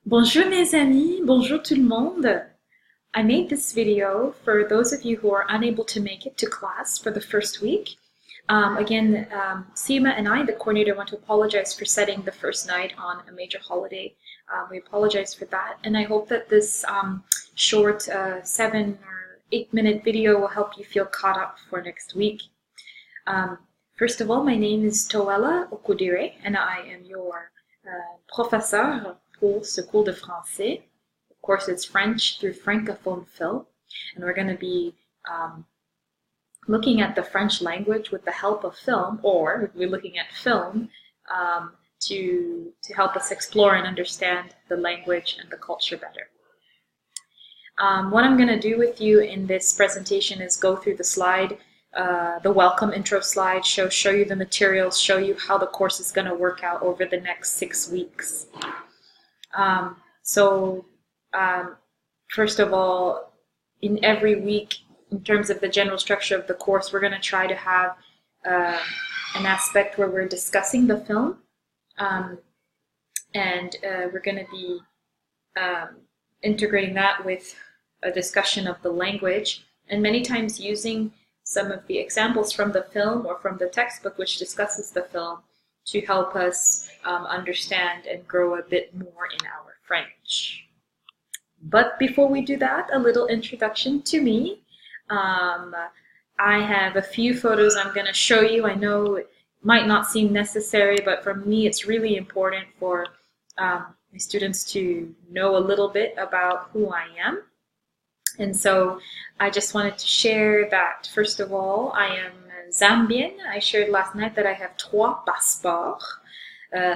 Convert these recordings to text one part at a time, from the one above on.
Bonjour mes amis, bonjour tout le monde. I made this video for those of you who are unable to make it to class for the first week. Seema and I, the coordinator, want to apologize for setting the first night on a major holiday. We apologize for that, and I hope that this short 7 or 8 minute video will help you feel caught up for next week. First of all, my name is Toella Okudire, and I am your professeur pour ce cours de français. Of course, it's French through Francophone film, and we're going to be looking at the French language with the help of film, or we're looking at film to help us explore and understand the language and the culture better. What I'm going to do with you in this presentation is go through the slide, the welcome intro slide, show you the materials, show you how the course is going to work out over the next 6 weeks. First of all, in every week, in terms of the general structure of the course, we're going to try to have an aspect where we're discussing the film, and we're going to be integrating that with a discussion of the language, and many times using some of the examples from the film or from the textbook which discusses the film to help us understand and grow a bit more in our French. But before we do that, a little introduction to me. I have a few photos I'm going to show you. I know it might not seem necessary, but for me it's really important for my students to know a little bit about who I am. And so I just wanted to share that, first of all, I am Zambian. I shared last night that I have 3 passeports.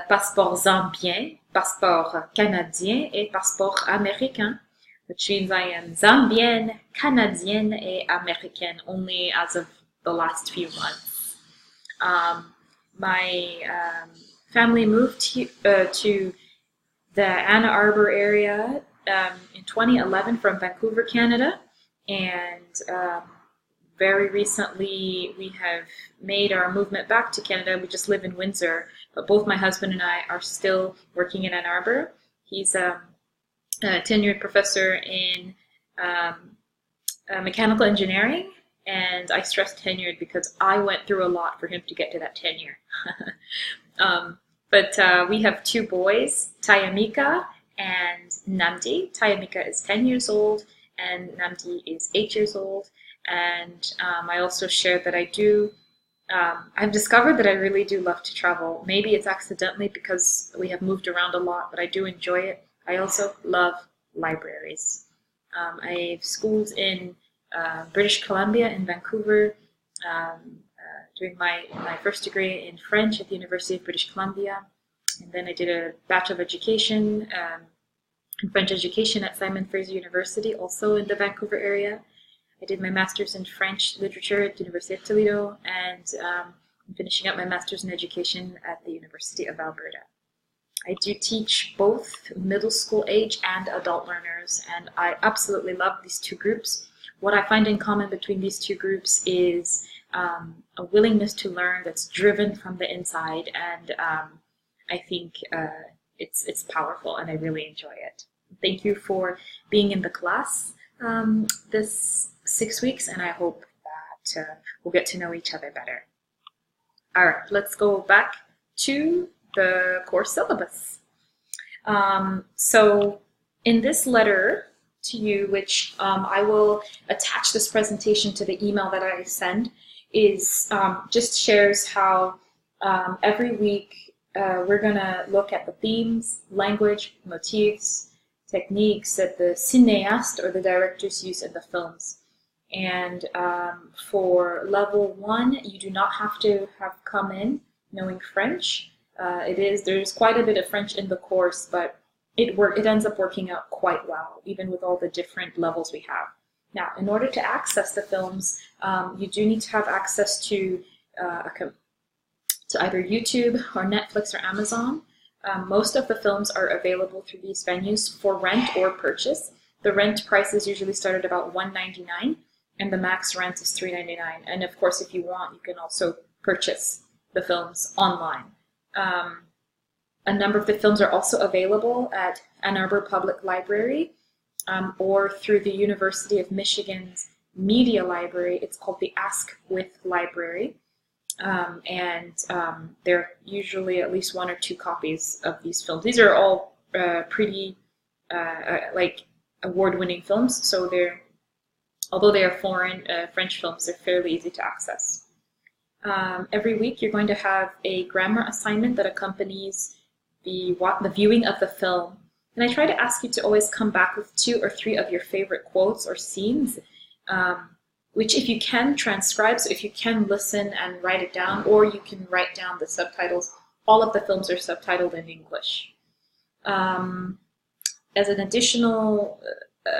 Passeport zambien, passeport canadien, et passeport américain, which means I am Zambian, Canadian, et American only as of the last few months. My family moved to the Ann Arbor area in 2011 from Vancouver, Canada, and very recently we have made our movement back to Canada. We just live in Windsor, but both my husband and I are still working in Ann Arbor. He's a tenured professor in mechanical engineering, and I stress tenured because I went through a lot for him to get to that tenure. But we have 2 boys, Tayamika and Namdi. Tayamika is 10 years old and Namdi is 8 years old. And I also shared that I've discovered that I really do love to travel. Maybe it's accidentally because we have moved around a lot, but I do enjoy it. I also love libraries. I've schooled in British Columbia in Vancouver, doing my first degree in French at the University of British Columbia. And then I did a Bachelor of Education in French Education at Simon Fraser University, also in the Vancouver area. I did my master's in French literature at the University of Toledo, and I'm finishing up my master's in education at the University of Alberta. I do teach both middle school age and adult learners, and I absolutely love these 2 groups. What I find in common between these 2 groups is a willingness to learn that's driven from the inside, and I think it's powerful, and I really enjoy it. Thank you for being in the class this 6 weeks, and I hope that we'll get to know each other better. All right, let's go back to the course syllabus. So in this letter to you, which I will attach this presentation to the email that I send, is just shares how every week we're going to look at the themes, language, motifs, techniques that the cinéaste or the directors use in the films. And for level 1, you do not have to have come in knowing French. There's quite a bit of French in the course, but it ends up working out quite well, even with all the different levels we have. Now, in order to access the films, you do need to have access to either YouTube or Netflix or Amazon. Most of the films are available through these venues for rent or purchase. The rent prices usually start at about $1.99, and the max rent is $3.99. And of course, if you want, you can also purchase the films online. A number of the films are also available at Ann Arbor Public Library or through the University of Michigan's Media Library. It's called the Ask With Library. There are usually at least 1 or 2 copies of these films. These are all pretty like award-winning films, so although they are foreign French films, they're fairly easy to access. Every week you're going to have a grammar assignment that accompanies the viewing of the film. And I try to ask you to always come back with 2 or 3 of your favorite quotes or scenes, which if you can transcribe, so if you can listen and write it down, or you can write down the subtitles. All of the films are subtitled in English. As an additional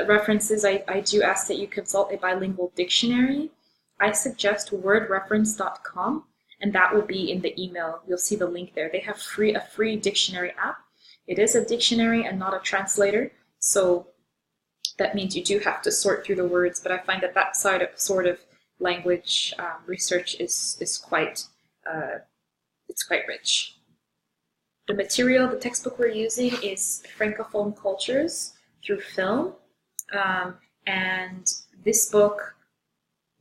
references, I do ask that you consult a bilingual dictionary. I suggest wordreference.com, and that will be in the email. You'll see the link there. They have a free dictionary app. It is a dictionary and not a translator, so that means you do have to sort through the words, but I find that sort of language research is quite rich. The material, the textbook we're using is Francophone Cultures through Film, and this book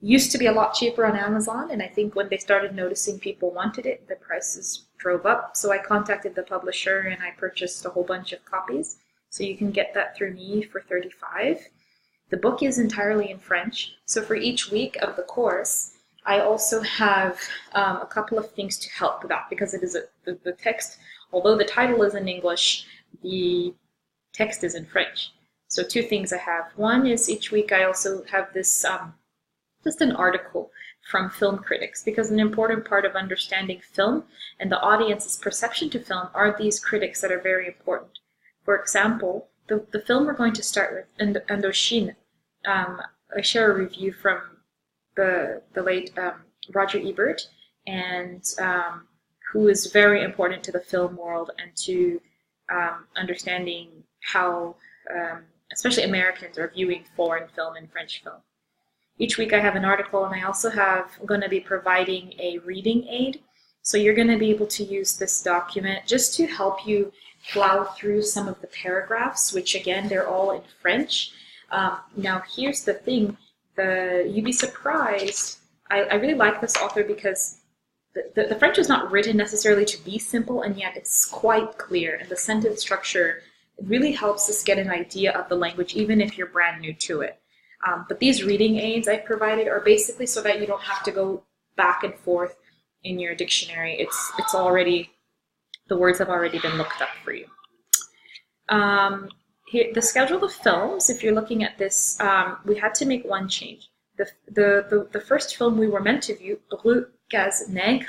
used to be a lot cheaper on Amazon, and I think when they started noticing people wanted it, the prices drove up. So I contacted the publisher and I purchased a whole bunch of copies. So you can get that through me for $35. The book is entirely in French. So for each week of the course, I also have a couple of things to help with that, because it is the text, although the title is in English, the text is in French. So 2 things I have. One is each week I also have this just an article from film critics, because an important part of understanding film and the audience's perception to film are these critics that are very important. For example, the film we're going to start with, Indochine, I share a review from the late Roger Ebert, and who is very important to the film world and to understanding how especially Americans are viewing foreign film and French film. Each week I have an article, and I also I'm going to be providing a reading aid. So you're going to be able to use this document just to help you plow through some of the paragraphs, which again, they're all in French. Now here's the thing, you'd be surprised. I really like this author because the French is not written necessarily to be simple, and yet it's quite clear, and the sentence structure really helps us get an idea of the language, even if you're brand new to it. But these reading aids I provided are basically so that you don't have to go back and forth in your dictionary. It's already, the words have already been looked up for you. Here, the schedule of films, if you're looking at this, we had to make one change. The first film we were meant to view, Rue Cazenègre,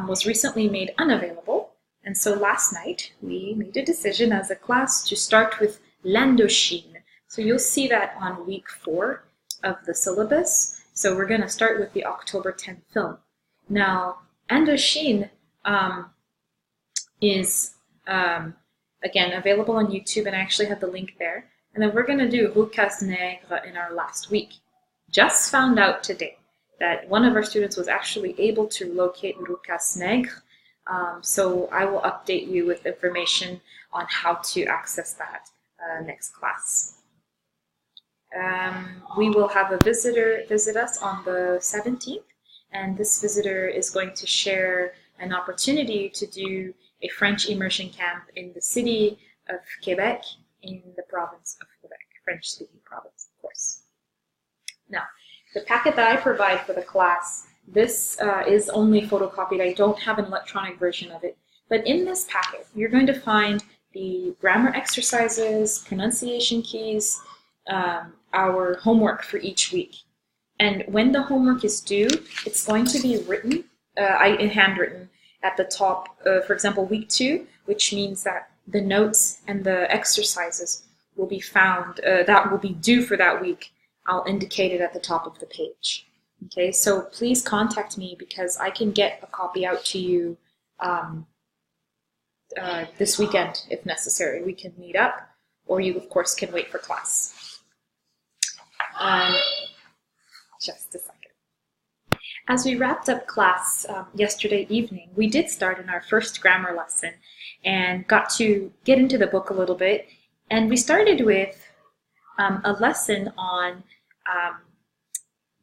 was recently made unavailable. And so last night we made a decision as a class to start with L'Indochine. So you'll see that on week 4 of the syllabus. So we're going to start with the October 10th film. Now, Indochine is, again, available on YouTube, and I actually have the link there. And then we're going to do Rue Cazenègre in our last week. Just found out today that one of our students was actually able to locate Rue Cazenègre. So I will update you with information on how to access that next class. We will have a visitor visit us on the 17th, and this visitor is going to share an opportunity to do a French immersion camp in the city of Quebec, in the province of Quebec, French-speaking province, of course. Now, the packet that I provide for the class, this is only photocopied. I don't have an electronic version of it, but in this packet, you're going to find the grammar exercises, pronunciation keys, our homework for each week. And when the homework is due, it's going to be written, handwritten at the top, for example, week 2, which means that the notes and the exercises will be found, that will be due for that week. I'll indicate it at the top of the page. Okay, so please contact me because I can get a copy out to you this weekend if necessary. We can meet up, or you, of course, can wait for class. Just a second. As we wrapped up class yesterday evening, we did start in our first grammar lesson, and got to get into the book a little bit. And we started with a lesson on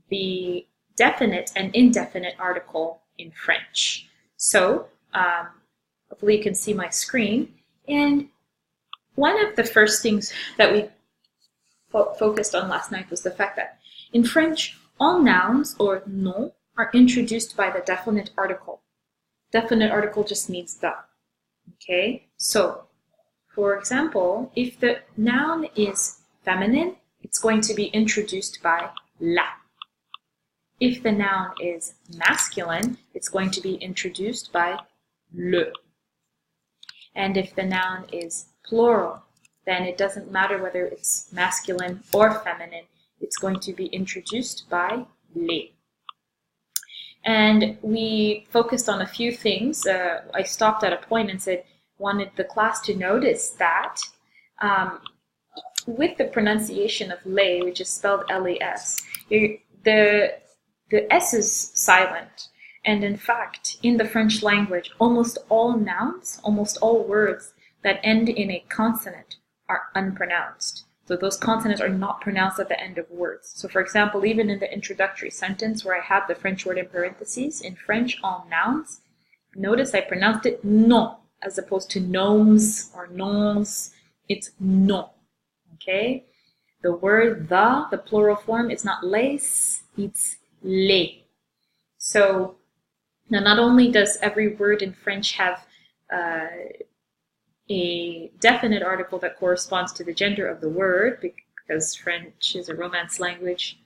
the definite and indefinite article in French. So hopefully you can see my screen. And one of the first things that we focused on last night was the fact that in French, all nouns or nom are introduced by the definite article. Definite article just means the. Okay, so for example, if the noun is feminine, it's going to be introduced by la. If the noun is masculine, it's going to be introduced by le. And if the noun is plural, then it doesn't matter whether it's masculine or feminine, it's going to be introduced by les. And we focused on a few things. I stopped at a point and wanted the class to notice that with the pronunciation of les, which is spelled L-E-S, the S is silent. And in fact, in the French language, almost all nouns, almost all words that end in a consonant are unpronounced. So those consonants are not pronounced at the end of words. So for example, even in the introductory sentence where I have the French word in parentheses, in French, all nouns, notice I pronounced it non, as opposed to noms or nons. It's non, okay? The word the plural form, is not les, it's les. So now not only does every word in French have a definite article that corresponds to the gender of the word, because French is a Romance language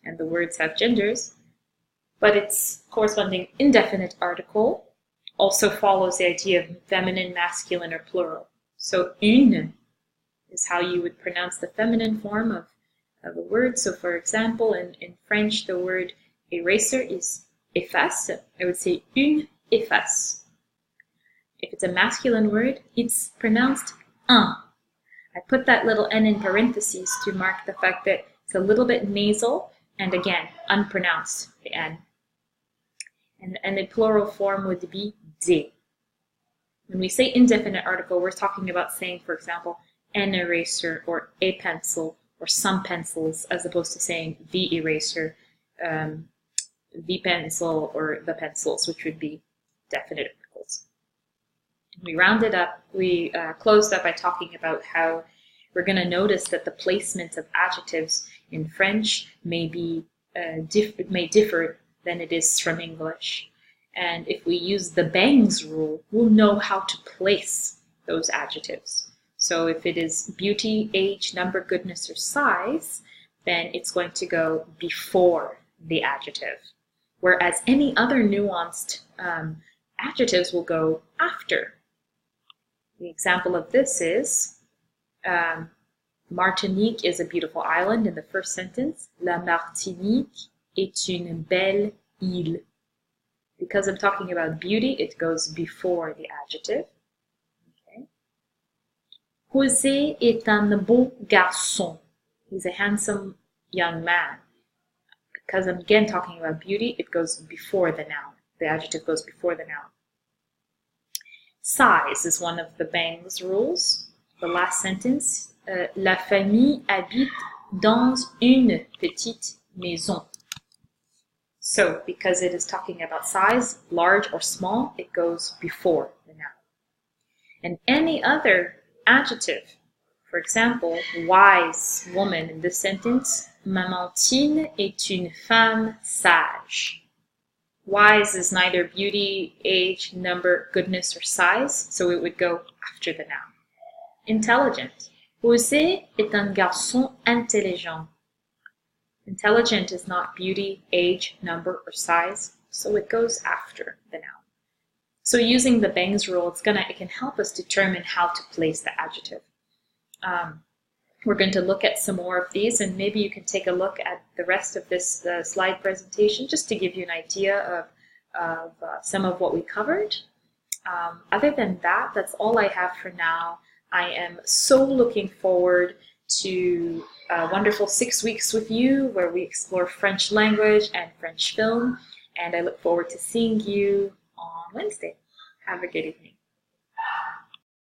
and the words have genders, but its corresponding indefinite article also follows the idea of feminine, masculine, or plural. So une is how you would pronounce the feminine form of a word. So for example, in French, the word eraser is efface. I would say une efface. If it's a masculine word, it's pronounced un. I put that little n in parentheses to mark the fact that it's a little bit nasal, and again, unpronounced, the n. And the plural form would be de. When we say indefinite article, we're talking about saying, for example, an eraser, or a pencil, or some pencils, as opposed to saying the eraser, the pencil, or the pencils, which would be definite articles. We rounded up, we closed up by talking about how we're going to notice that the placement of adjectives in French may differ than it is from English. And if we use the bangs rule, we'll know how to place those adjectives. So if it is beauty, age, number, goodness, or size, then it's going to go before the adjective. Whereas any other nuanced adjectives will go after. The example of this is Martinique is a beautiful island in the first sentence. La Martinique est une belle île. Because I'm talking about beauty, it goes before the adjective. Okay. José est un beau garçon. He's a handsome young man. Because I'm again talking about beauty, it goes before the noun. The adjective goes before the noun. Size is one of the bangs rules. The last sentence, la famille habite dans une petite maison. So, because it is talking about size, large or small, it goes before the noun. And any other adjective, for example, wise woman in this sentence, Mamantine est une femme sage. Wise is neither beauty, age, number, goodness, or size, so it would go after the noun. Intelligent. José est un garçon intelligent. Intelligent is not beauty, age, number, or size, so it goes after the noun. So using the bangs rule, it can help us determine how to place the adjective. We're going to look at some more of these, and maybe you can take a look at the rest of this slide presentation just to give you an idea of some of what we covered. Other than that, that's all I have for now. I am so looking forward to a wonderful 6 weeks with you where we explore French language and French film, and I look forward to seeing you on Wednesday. Have a good evening.